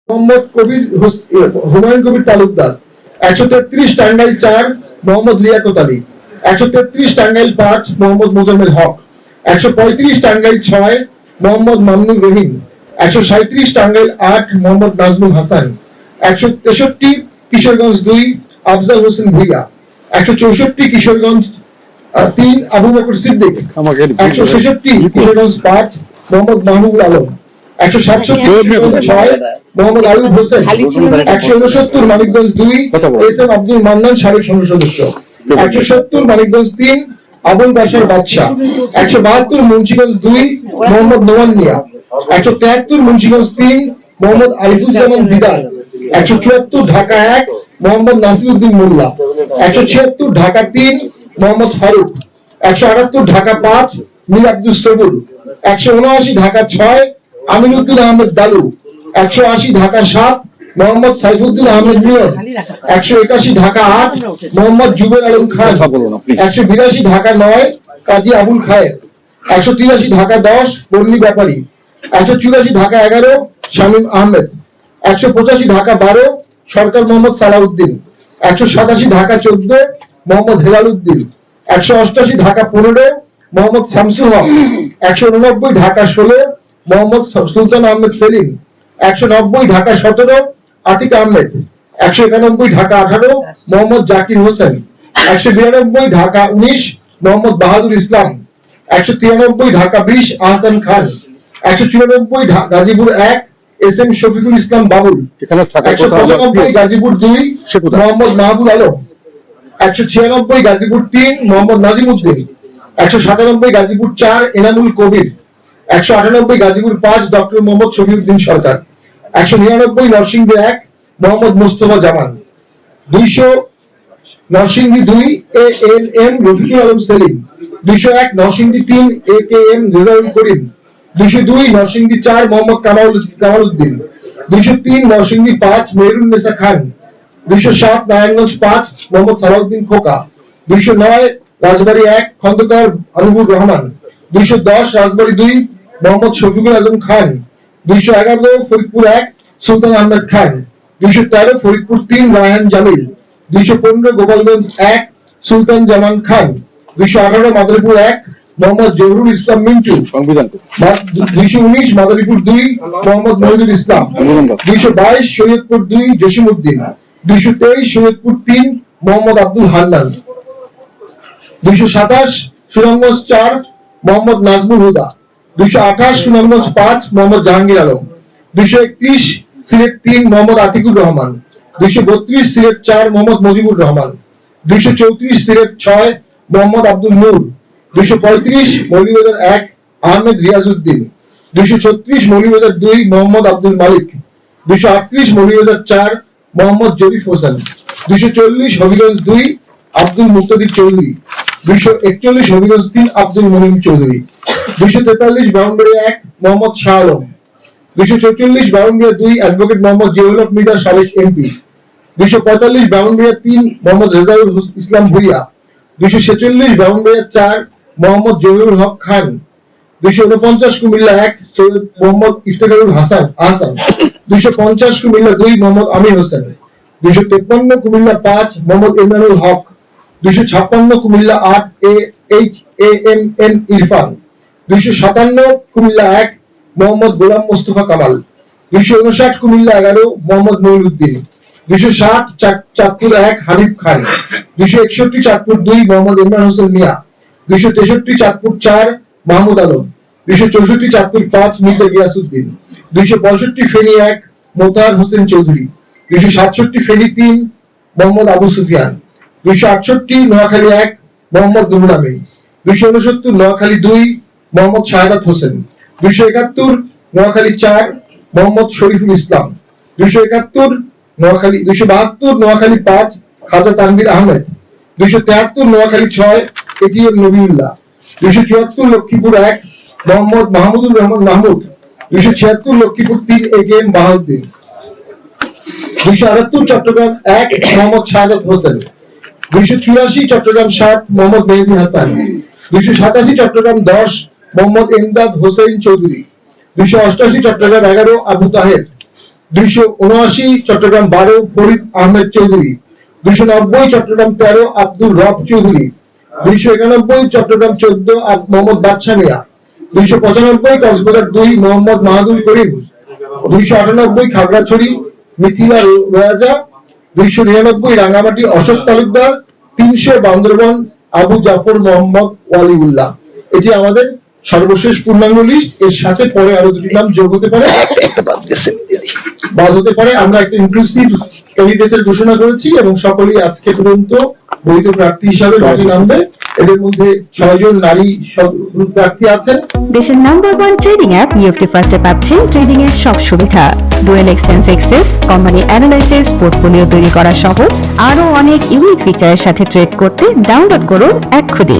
মোহাম্মদ কবির হুমায়ুন কবির তালুকদার, 133 টাঙ্গাইল 4 মোহাম্মদ লিয়াকত আলী, 133 টাঙ্গাইল 5 মোহাম্মদ মোজাম্মেল হক, 135 টাঙ্গাইল 6 মোহাম্মদ মামুনুর রহিম, 137 Tangail 8 Mohammad Nazmul Hasan, 163 Kishoreganj 2 Afzal Hossain Bhuiyan, 164 Kishoreganj 3 Abu Bakr Siddique, 166 Kishoreganj 5 Mohammad Mahbubul Alam, 167 Mohammad Alam Hossain, 169 Manikganj 2 S M Abdul Mannan সাবেক সংসদ সদস্য, 170 মানিকগঞ্জ 3 আবুল বাশার বাদশাহ, 172 মুন্সিগঞ্জ 2 মোহাম্মদ নোমান মিয়া, 173 মুন্সিগঞ্জ 3 মোহাম্মদ আরিফুজ্জামান দিদার, 174 ঢাকা 1 মোহাম্মদ নাসিরউদ্দিন মোল্লা, 176 ঢাকা 3 মোহাম্মদ ফারুক, 178 ঢাকা 5 মীর আব্দুল সবুর, 179 ঢাকা 6 আমিনুদ্দিন আহমেদ দালু, 180 ঢাকা 7 মোহাম্মদ সাইফুদ্দিন আহমেদ মিলন, 181 ঢাকা 8 মোহাম্মদ জুবের আলম খান, 182 ঢাকা 9 কাজী আবুল খায়ের, 183 ঢাকা 10 বন্নি ব্যাপারী, 184 ঢাকা 11 শামীম আহমেদ, 185 ঢাকা 12 সরকার মোহাম্মদ সালাউদ্দিন, 187 ঢাকা 14 মোহাম্মদ হেলাল উদ্দিন, 188 ঢাকা 15 মোহাম্মদ শামসুল হক, 189 ঢাকা 16 মোহাম্মদ সুলতান আহমেদ সেলিম, 190 ঢাকা 17 আতিক আহমেদ, 191 ঢাকা 18 মোহাম্মদ জাকির হোসেন, 192 ঢাকা 19 মোহাম্মদ বাহাদুর ইসলাম, 193 ঢাকা 20 আহসান খান, 194 Gazipur 1 S M Shafiqul Islam Babul, 195 Gazipur 2 Mohammad Mahbub Alam, 196 Gazipur 3 Mohammad Nazim Uddin, 197 Gazipur 4 Enamul Kabir, 198 Gazipur 5 doctor Mohammad Shafiuddin Sarkar, 199 Narsingdi 1 Mohammad Mustafa Zaman, 200 Narsingdi 2 A N M Rafiqul Alam Selim, 201 Narsingdi 3 A K M Rezaul Karim, 202 Narsingdi 4 Mohammad Kamal Uddin, 203 Narsingdi 5 Mehrun Nesa Khan, 207 Narayanganj 5 Mohammad Salahuddin Khoka, 209 Rajbari 1 Khandakar Anubur Rahman, 210 Rajbari 2 Mohammad Shafiqul Azam Khan, 211 Faridpur 1 Sultan Ahmed Khan, 213 Faridpur 3 Raihan Jamil, 215 Gopalganj 1 Sultan Zaman Khan, 218 Madaripur 1 Mohammad Zahurul Islam Mintu, 219 Madaripur 2 Mohammad Mohidul Islam, 222 Shariatpur 2 Jasim Uddin, 223 Shariatpur 3 Mohammad Abdul Hannan, 227 Sunamganj 4 Mohammad Nazmul Huda, 228 Sunamganj 5 Mohammad Jahangir Alam, 231 Sylhet 3 Mohammad Atikur Rahman, 232 Sylhet 4 Mohammad Mujibur Rahman, 234 Sylhet 6 Mohammad Abdul Noor, 235 Moulvibazar 1 Ahmed Riazuddin, 236 Moulvibazar 2 Mohammad Abdul Malik, 238 Moulvibazar 4 Mohammad জরিফ Hossain, 240 Habiganj 2 Abdul Muktadir Chowdhury, 241 Habiganj 3 Abdul Monim Chowdhury, 243 Brahmanbaria 1 Mohammad Shah Alam, 244 Brahmanbaria 2 advocate Mohammad Ziaul হক মির্জা সাবেক MP, 245 Brahmanbaria 3 Mohammad Rezaul Islam Bhuiyan, 246 Brahmanbaria 4 Mohammad Zahirul Haque Khan, 249 Comilla 1 Syed Mohammad Iftekharul Ahsan, 250 Comilla 2 Mohammad Amir Hossain, 253 Comilla 5 Mohammad Imranul Haque, 256 Comilla 8 H A M N Irfan, 257 Comilla 1 Mohammad Golam Mostafa Kamal, 259 Comilla 11 Mohammad Mainuddin, 260 Chandpur 1 Habib Khan, 261 Chandpur 2 Mohammad Imran Hossain Mia, 263 Chandpur 4 Mahmud Alam, 264 Chandpur 5 Mirza Giasuddin, 265 Feni 1 Motahar Hossain Chowdhury, 267 Feni 3 Mohammad Abu Sufian, 268 Noakhali 1 Mohammad Nurul Amin, 269 Noakhali 2 Mohammad Shahadat Hossain, 271 Noakhali 4 Mohammad Shariful Islam, 271 Noakhali, 272 Noakhali 5 Khwaja Tanvir Ahmed, 273 Noakhali 6 ATM Nabiullah, 274 Lakshmipur 1 Mohammad Mahmudur Rahman Mahmud, 276 Lakshmipur 3 AKM Bahauddin, 278 Chittagong 1 Mohammad Shahadat Hossain, 284 Chittagong 7 Mohammad মেহেদী হাসান, 287 চট্টগ্রাম 10 মোহাম্মদ এমদাদ হোসেন চৌধুরী, 288 চট্টগ্রাম 11 আবু তাহের, 279 চট্টগ্রাম 12 ফরিদ আহমেদ চৌধুরী, 290 চট্টগ্রাম 13 আব্দুল রব চৌধুরী, 291 চট্টগ্রাম 14 মোহাম্মদ বাদশা মিয়া, 295 কক্সবাজার 2 মোহাম্মদ মাহাদুল করিম, 298 খাগড়াছড়ি মিথিলা রোয়াজা, 299 রাঙ্গামাটি অশোক তালুকদার, 300 বান্দরবান আবু জাফর মোহাম্মদ ওয়ালিউল্লাহ। এটি আমাদের সর্বশেষ পূর্ণাঙ্গ লিস্ট। এর সাথে পরে আরো দুটি নাম যোগ হতে পারে, বাদ হতে পারে। আমরা একটা ইনক্লুসিভ ক্যান্ডিডেটের ঘোষণা করেছি এবং সকলেই আজকে পর্যন্ত বৈধ প্রার্থী হিসাবে মাঠে নামবে। এদের মধ্যে 6 জন নারী প্রার্থী আছেন। দেশের নাম্বার 1 ট্রেডিং অ্যাপ নিফটি ফার্স্টে পাচ্ছেন ট্রেডিং এর সব সুবিধা, dual exchange access, company analysis, portfolio তৈরি করা সহ আরো অনেক ইউনিক ফিচারের সাথে ট্রেড করতে ডাউনলোড করুন এক্ষুনি।